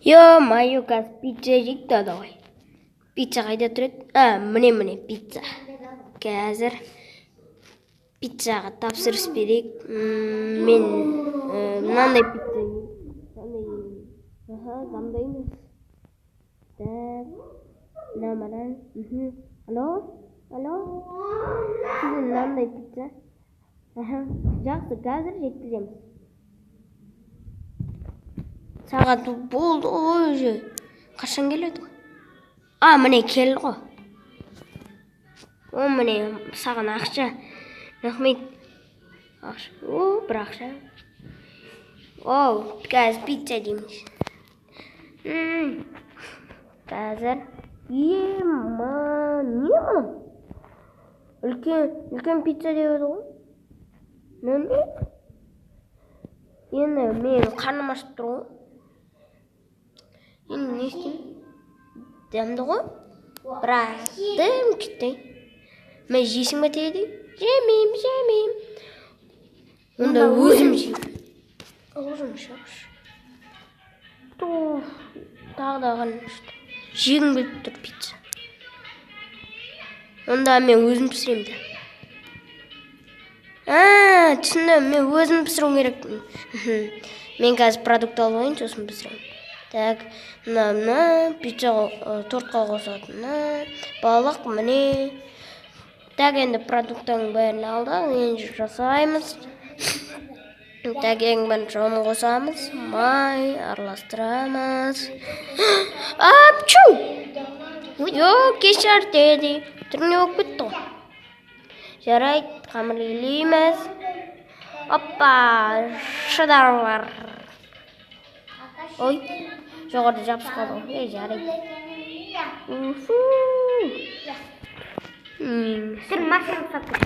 Ё-моё, қазір пицца жейік та давай. Пицца қайда тұрады? Міне пицца. Қазір пиццаға тапсырыс берейік. Мен мынандай пицца жеймін. Замдаймыз. Так, намаран. Алло? Сізге мынандай пицца. Жақсы, қазір жеткіземіз. Сағат болды ғой уже. Қашан келеді ғой? Міне келді ғой. Міне саған ақша. Рахмет. Бір ақша. Қазір пицца дейміз. Қазір. Не мұны? Үлкен пицца деп еді ғой. Не? Енді мен қарным ашып тұр ғой. Енді не істеймін? Дәмді ғой? Бірақ дым кетті. Мен жейсің ба теді? Жемейм. Онда өзім жеймін. Өзім шақшы. Тағы да қанышты. Жегім келіп тұр пицца. Онда мен өзім пісіремін де. Түсіндім, мен өзім пісіру керек. Мен қазір продукт алып алайын, сосын пісіремін. Так, мына пицца тортқа қосатын. Балық міне. Так, енді продукттың бәрін алдық, енді жасаймыз. Так, ең бірінші оны қосамыз. Май араластырамыз. Апчу! Кешір деді. Түріне өк бітті ғой. Жарайды, қамыр елейміз. Шыдар бар. Ой, жоғарда жабыс қалды ғой. Жарайды. Сыр машина сатып.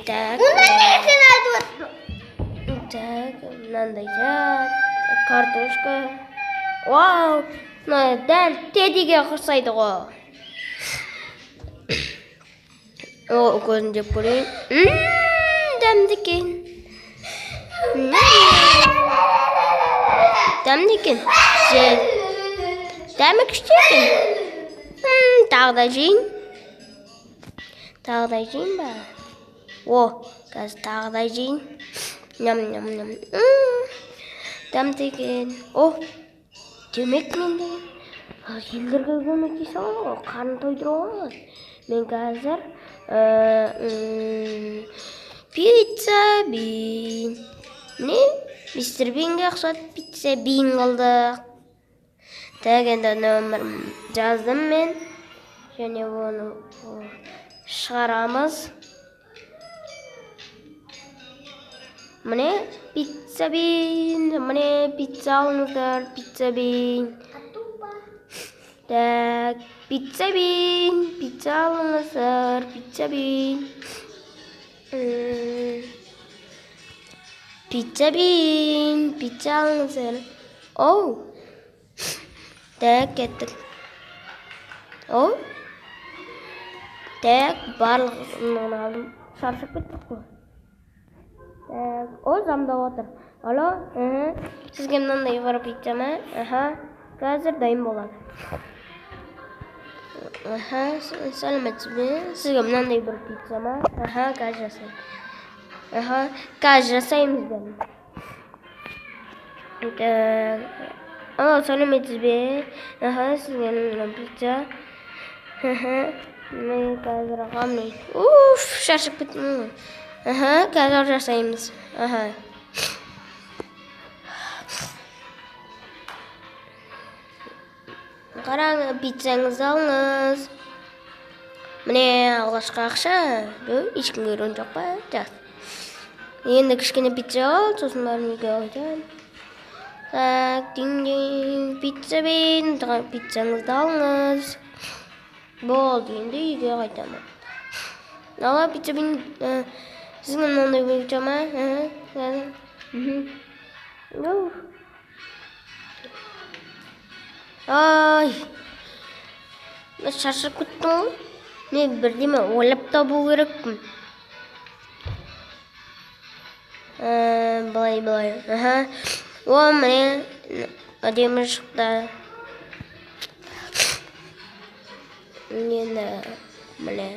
Так. Мұндай нәрсені айтып отырсың. Так, мынандай картошка. Вау, дәл тедиге ұқсайды ғой. Көзін жеп көрейін. Дәмді екен. Дәмі күшті екен. Тағы да жейін ба? Қазір тағы да жейін. Ням. Дәмді екен. Демек мен де елдерге көмектесе аламын ғой, қарны тойдыра аламын. Мен қазір пицца бин. Міне, мистер Бинге ұқсат пицца бин қылдық. Так, енді нөмір жаздым мен. Және оны шығарамыз. Міне, пицца бин. Міне, пицца алыңыздар, пицца бин. Так, пицца бин. Пицца алыңыздар, пицца бин. Пицца бин. Пицца алыңыздар. Так, кеттік. Так, барлығын алдым. Шаршып кеттік қой. Так, замдап отыр. Алло, сізге мынандай бар пицца ма? Қазір дайын болады. Сәлеметсіз бе? Сізге мынандай бір пицца ма? Қазір жасаймын. Қазір жасаймыз бәрін. Так, сәлеметсіз бе? Сізге мынандай пицца. Мен қазір қамын. Шаршып кеттім. Қазір жасаймыз. Қараңыз, пиццаңызды алыңыз. Міне алғашқы ақша. Ешкім көрген жоқ па? Жақсы. Енді кішкене пицца ал, сосын бәрін үйге қайтамын. Так, дин-дин, пицца бен, пиццаңызды алыңыз. Болды, енді үйге қайтамын. Алла, пицца бен, сізге мынандай пицца ма? Ай, шаршап кеттім ғой. Мен бірдеме ойлап табу керекпін. Былай. О, міне әдемі шықты. Міне.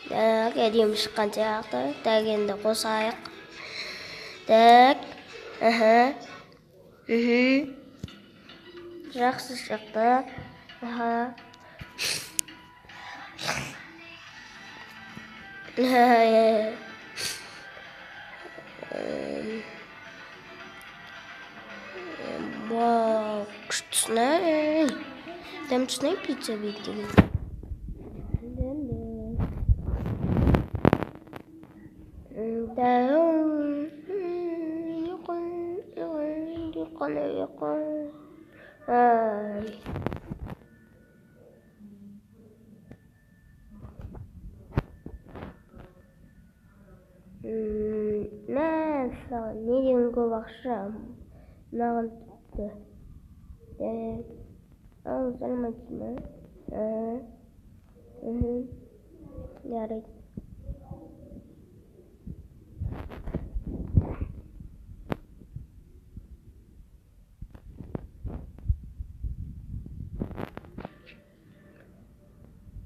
Так, әдемі шыққан сияқты. Так, енді қосайық. Так. Жақсы шықты. Вау, күштісіне. Дәмшісіне пицца беттеген. Йоқан. Мен саған не деген көп ақша мынаған тіпті. Ал, сәлеметсіз ме? Жарайды.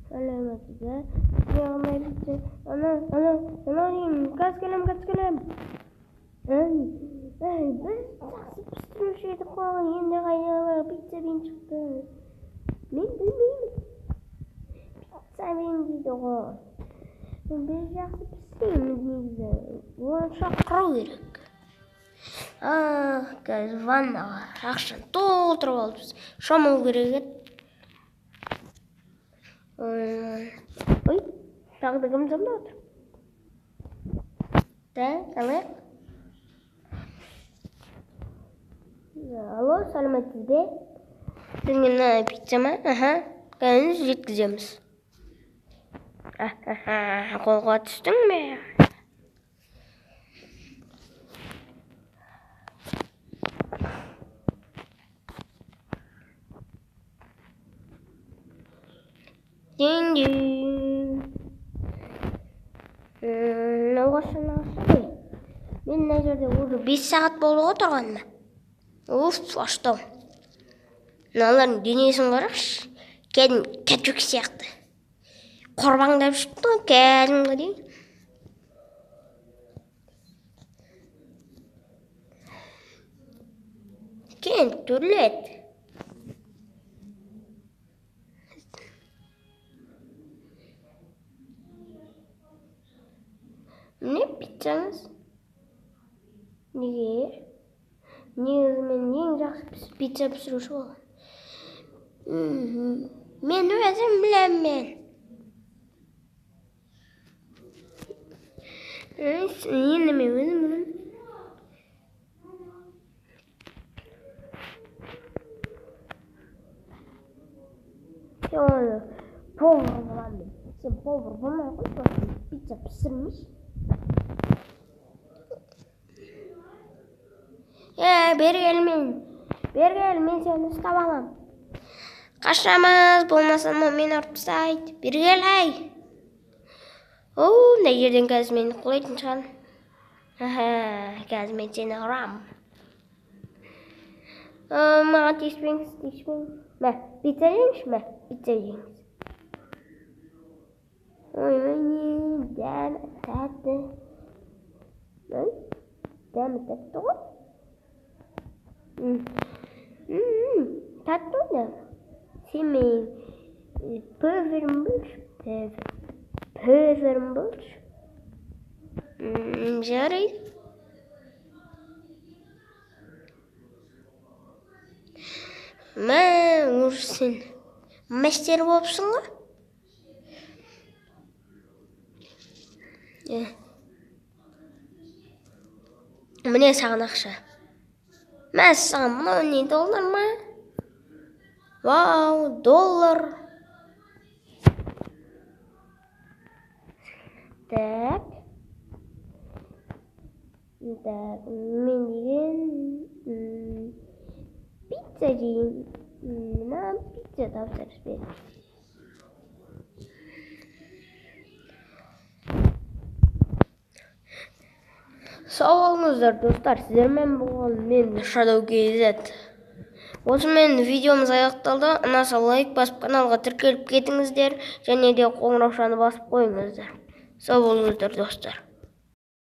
Сәлеметсіз бе? Яғымай бітті. Ана деймін, қаз келем. Біз жақсы пістіруші едік қой, енді қайдағы пицца бен шықты. Мен білмеймін. Пицца бен дейді ғой. Біз жақсы пістіреміз негізі. Оны шақыру керек. Қазір ваннаға ақшаны толтырып алыппыз. Шомылу керек еді. Ой, тағы да кім жанында отыр? Алайық. Алло, сәлеметсіз бе? Сізге мына пицца ма? Қазір жеткіземіз. Қолға түстің бе? Науғашын ғой. Мен мына жерде уже 5 сағат болды ғой тұрғаныма. Аштау. Мыналардың денесін қарашы. Кәдімгі кәтүк сияқты. Қорбаңдап шықты ғой, кәдімгі дейін. Кен түрлет. Не пиццаңыз? Неге? Негізі мен ең жақсы пицца пісіруші болған. Мен өзім білемін. Енді мен өзім білемін. Оны повар боламын. Сен повар болмай қой, пицца пісірмейсің. Бері кел, мен сені ұстап алам. Қашамыз, болмаса мені ұрып тастайды. Бері кел, ай. Мына жерден қазір мені құлайтын шығар. Қазір мен сені ұрам. Маған тиіспеңіз. Мә, пицца жеңіз. Ой, дәмі тәтті. Дәмі тәтті ғой. Тәтті ойда. Сен мен пөверім болшы. Пөверім болшы. Жарайды. Мә, уже сен мастер болыпсың ғой. Міне саған ақша. Мә, саған мынау не, доллар ма? Вау, доллар. Так. Мен деген пицца жеймін. Мына пицца тапсырыс берем. Sağ olunuzlar dostlar. Sizlerмен болған мен Shadow KZ. Осымен видеомыз аяқталды. Ұнаса лайк басып каналға тіркеліп кетіңіздер. Және де қоңыраушаны басып қойыңыздар. Сау болыңыздар достар.